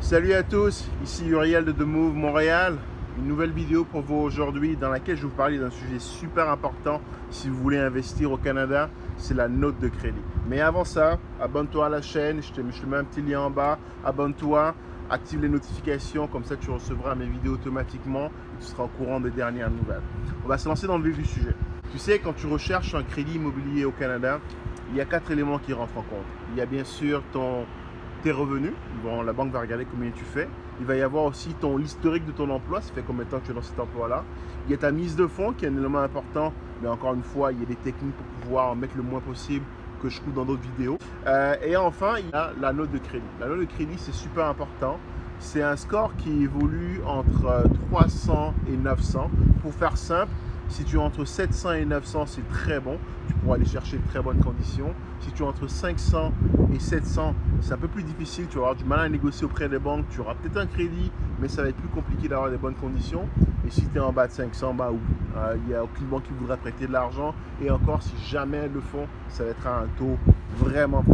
Salut à tous, ici Uriel de The Move Montréal. Une nouvelle vidéo pour vous aujourd'hui dans laquelle je vais vous parler d'un sujet super important si vous voulez investir au Canada, c'est la note de crédit. Mais avant ça, abonne-toi à la chaîne, je te mets un petit lien en bas, abonne-toi, active les notifications, comme ça tu recevras mes vidéos automatiquement et tu seras au courant des dernières nouvelles. On va se lancer dans le vif du sujet. Tu sais, quand tu recherches un crédit immobilier au Canada, il y a 4 éléments qui rentrent en compte. Il y a bien sûr tes revenus, bon, la banque va regarder combien tu fais. Il va y avoir aussi l'historique de ton emploi, ça fait combien de temps que tu es dans cet emploi-là. Il y a ta mise de fonds qui est un élément important, mais encore une fois, il y a des techniques pour pouvoir en mettre le moins possible que je trouve dans d'autres vidéos. Et enfin, il y a la note de crédit. La note de crédit, c'est super important. C'est un score qui évolue entre 300 et 900. Pour faire simple, si tu es entre 700 et 900, c'est très bon. Tu pourras aller chercher de très bonnes conditions. Si tu es entre 500 et 700, c'est un peu plus difficile. Tu vas avoir du mal à négocier auprès des banques. Tu auras peut-être un crédit, mais ça va être plus compliqué d'avoir des bonnes conditions. Et si tu es en bas de 500, bah oui, il n'y a aucune banque qui voudra prêter de l'argent. Et encore, si jamais elles le font, ça va être à un taux vraiment,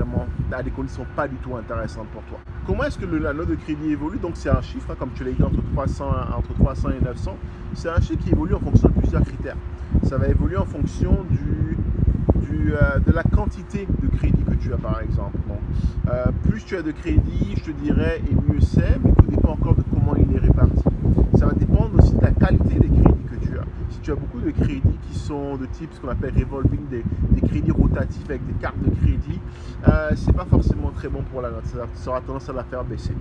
à des conditions pas du tout intéressantes pour toi. Comment est-ce que la note de crédit évolue? Donc c'est un chiffre, comme tu l'as dit, entre 300 et 900. C'est un chiffre qui évolue en fonction de plusieurs critères. Ça va évoluer en fonction de la quantité de crédit que tu as, par exemple. Donc, plus tu as de crédit, je te dirais, et mieux c'est, mais tout dépend encore de comment il est réparti. Ça va dépendre aussi de la qualité des crédits que tu as. Si tu as beaucoup de crédits qui sont de type ce qu'on appelle revolving, des crédits rotatifs avec des cartes de crédit, c'est pas forcément très bon pour la note. Ça aura tendance à la faire baisser.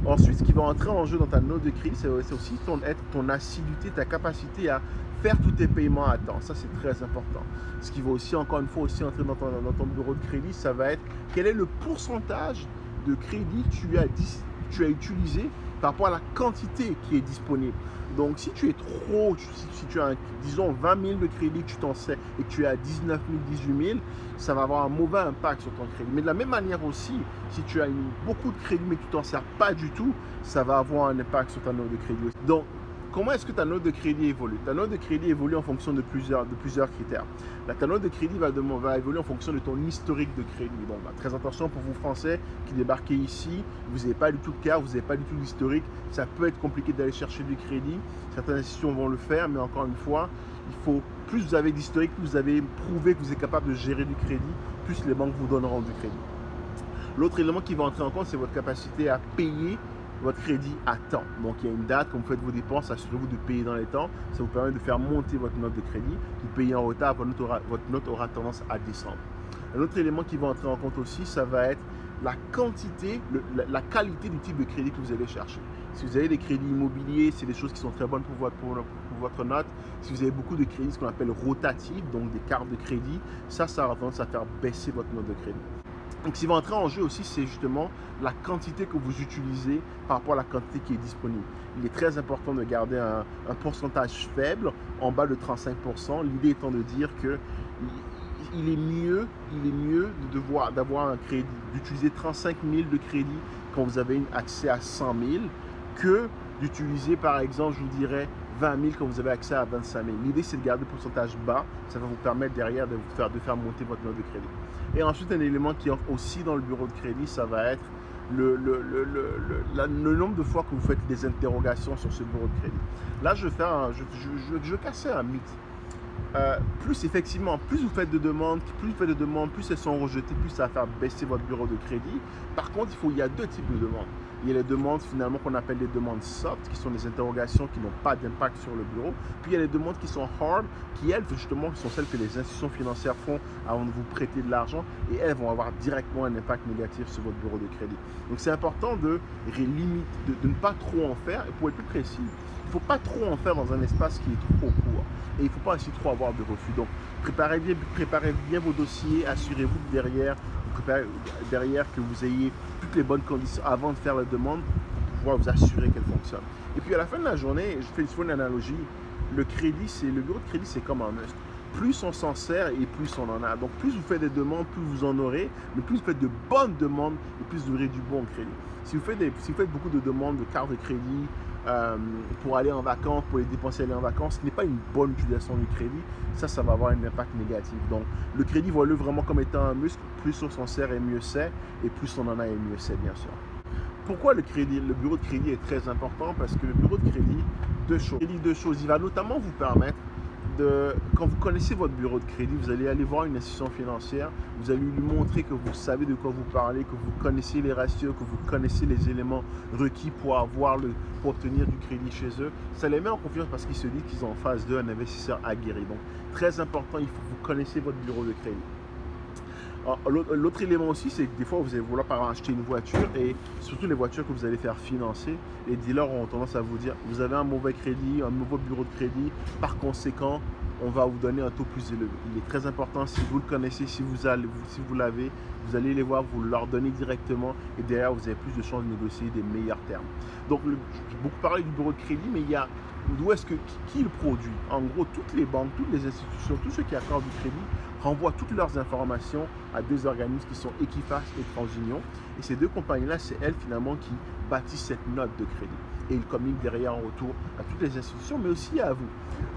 Ensuite, ce qui va entrer en jeu dans ta note de crédit, c'est aussi ton assiduité, ta capacité à faire tous tes paiements à temps. Ça, c'est très important. Ce qui va aussi, encore une fois, aussi entrer dans ton bureau de crédit, ça va être quel est le pourcentage de crédit que tu as utilisé par rapport à la quantité qui est disponible. Donc, si tu es si tu as, disons, 20 000 de crédit que tu t'en sais et que tu es à 19 000, 18 000, ça va avoir un mauvais impact sur ton crédit. Mais de la même manière aussi, si tu as beaucoup de crédit mais que tu t'en sers pas du tout, ça va avoir un impact sur ta note de crédit. Donc, comment est-ce que ta note de crédit évolue? Ta note de crédit évolue en fonction de plusieurs critères. Ta note de crédit va évoluer en fonction de ton historique de crédit. Bon, très attention pour vous Français qui débarquez ici, vous n'avez pas du tout de carte, vous n'avez pas du tout d'historique. Ça peut être compliqué d'aller chercher du crédit. Certaines institutions vont le faire, mais encore une fois, plus vous avez d'historique, plus vous avez prouvé que vous êtes capable de gérer du crédit, plus les banques vous donneront du crédit. L'autre élément qui va entrer en compte, c'est votre capacité à payer votre crédit à temps. Donc il y a une date, quand vous faites vos dépenses, assurez-vous de payer dans les temps. Ça vous permet de faire monter votre note de crédit. Vous payez en retard, votre note aura tendance à descendre. Un autre élément qui va entrer en compte aussi, ça va être la quantité, la qualité du type de crédit que vous allez chercher. Si vous avez des crédits immobiliers, c'est des choses qui sont très bonnes pour votre note. Si vous avez beaucoup de crédits, ce qu'on appelle rotatifs, donc des cartes de crédit, ça aura tendance à faire baisser votre note de crédit. Donc, ce qui va entrer en jeu aussi, c'est justement la quantité que vous utilisez par rapport à la quantité qui est disponible. Il est très important de garder un pourcentage faible, en bas de 35%. L'idée étant de dire que il est mieux d'avoir un crédit, d'utiliser 35 000 de crédit quand vous avez accès à 100 000 que d'utiliser, par exemple, je vous dirais, 20 000 quand vous avez accès à 25 000. L'idée, c'est de garder le pourcentage bas. Ça va vous permettre derrière de faire monter votre note de crédit. Et ensuite, un élément qui entre aussi dans le bureau de crédit, ça va être le nombre de fois que vous faites des interrogations sur ce bureau de crédit. Là, je vais casser un mythe. Plus vous faites de demandes, plus elles sont rejetées, plus ça va faire baisser votre bureau de crédit. Par contre, il y a deux types de demandes. Il y a les demandes finalement qu'on appelle les demandes soft, qui sont des interrogations qui n'ont pas d'impact sur le bureau. Puis il y a les demandes qui sont hard, qui elles justement sont celles que les institutions financières font avant de vous prêter de l'argent et elles vont avoir directement un impact négatif sur votre bureau de crédit. Donc c'est important de ne pas trop en faire. Et pour être plus précis, il ne faut pas trop en faire dans un espace qui est trop court. Et il ne faut pas aussi trop avoir de refus. Donc préparez bien vos dossiers, assurez-vous derrière que vous ayez toutes les bonnes conditions avant de faire la demande pour pouvoir vous assurer qu'elle fonctionne. Et puis à la fin de la journée, je fais une analogie, le bureau de crédit c'est comme un muscle. Plus on s'en sert et plus on en a. Donc plus vous faites des demandes, plus vous en aurez, mais plus vous faites de bonnes demandes et plus vous aurez du bon crédit. Si vous faites beaucoup de demandes de cartes de crédit, pour aller en vacances, pour les dépenser aller en vacances, ce n'est pas une bonne utilisation du crédit. Ça va avoir un impact négatif. Donc, le crédit, voyez-le vraiment comme étant un muscle. Plus on s'en sert et mieux c'est. Et plus on en a et mieux c'est, bien sûr. Pourquoi le bureau de crédit est très important? Parce que le bureau de crédit, deux choses. Il va notamment vous permettre quand vous connaissez votre bureau de crédit, vous allez aller voir une institution financière, vous allez lui montrer que vous savez de quoi vous parlez, que vous connaissez les ratios, que vous connaissez les éléments requis pour obtenir du crédit chez eux. Ça les met en confiance parce qu'ils se disent qu'ils ont en face d'eux un investisseur aguerri. Donc, très important, il faut que vous connaissez votre bureau de crédit. L'autre élément aussi, c'est que des fois, vous allez vouloir par exemple acheter une voiture et surtout les voitures que vous allez faire financer, les dealers auront tendance à vous dire vous avez un mauvais crédit, un mauvais bureau de crédit, par conséquent, on va vous donner un taux plus élevé. Il est très important, si vous le connaissez, si vous l'avez, vous allez les voir, vous leur donnez directement et derrière, vous avez plus de chances de négocier des meilleurs termes. Donc, j'ai beaucoup parlé du bureau de crédit, mais il y a qui le produit? En gros, toutes les banques, toutes les institutions, tous ceux qui accordent du crédit renvoient toutes leurs informations à deux organismes qui sont Equifax et TransUnion. Et ces deux compagnies-là, c'est elles finalement qui bâtissent cette note de crédit. Et ils communiquent derrière en retour à toutes les institutions, mais aussi à vous.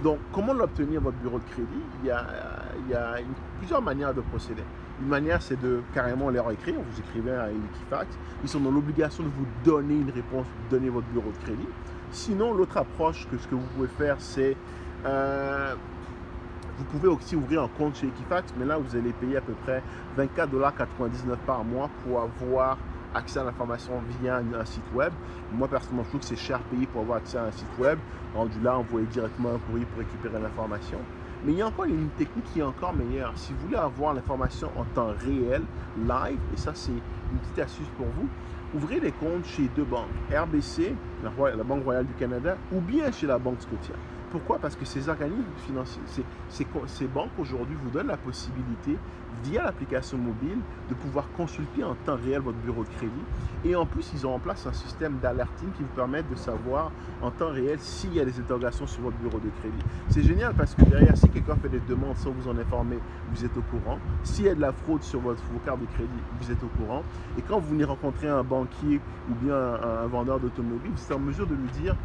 Donc, comment l'obtenir, votre bureau de crédit? Il y a plusieurs manières de procéder. Une manière, c'est de carrément leur écrire. Vous écrivez à Equifax. Ils sont dans l'obligation de vous donner une réponse, de donner votre bureau de crédit. Sinon, l'autre approche ce que vous pouvez faire, c'est vous pouvez aussi ouvrir un compte chez Equifax, mais là, vous allez payer à peu près 24,99 $ par mois pour avoir accès à l'information via un site web. Moi, personnellement, je trouve que c'est cher payé pour avoir accès à un site web. Rendu là, envoyer directement un courrier pour récupérer l'information. Mais il y a encore une technique qui est encore meilleure. Si vous voulez avoir l'information en temps réel, live, et ça, c'est une petite astuce pour vous, ouvrez des comptes chez deux banques, RBC, la Banque Royale du Canada, ou bien chez la Banque Scotia. Pourquoi? Parce que ces organismes financiers, ces banques aujourd'hui vous donnent la possibilité, via l'application mobile, de pouvoir consulter en temps réel votre bureau de crédit. Et en plus, ils ont en place un système d'alerting qui vous permet de savoir en temps réel s'il y a des interrogations sur votre bureau de crédit. C'est génial parce que derrière, si quelqu'un fait des demandes sans vous en informer, vous êtes au courant. S'il y a de la fraude sur vos cartes de crédit, vous êtes au courant. Et quand vous venez rencontrer un banquier ou bien un vendeur d'automobile, vous êtes en mesure de lui dire: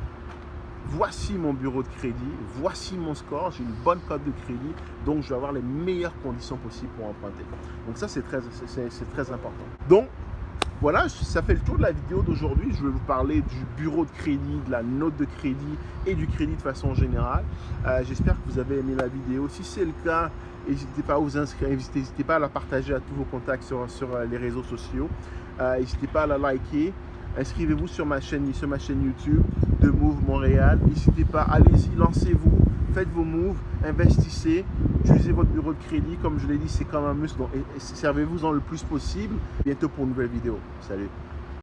voici mon bureau de crédit, voici mon score, j'ai une bonne cote de crédit, donc je vais avoir les meilleures conditions possibles pour emprunter. Donc ça, c'est très important. Donc, voilà, ça fait le tour de la vidéo d'aujourd'hui. Je vais vous parler du bureau de crédit, de la note de crédit et du crédit de façon générale. J'espère que vous avez aimé la vidéo. Si c'est le cas, n'hésitez pas à vous inscrire, n'hésitez pas à la partager à tous vos contacts sur les réseaux sociaux. N'hésitez pas à la liker. Inscrivez-vous sur ma chaîne YouTube de Move Montréal. N'hésitez pas, allez-y, lancez-vous, faites vos moves, investissez, utilisez votre bureau de crédit. Comme je l'ai dit, c'est comme un muscle, donc servez-vous-en le plus possible. Bientôt pour une nouvelle vidéo. Salut!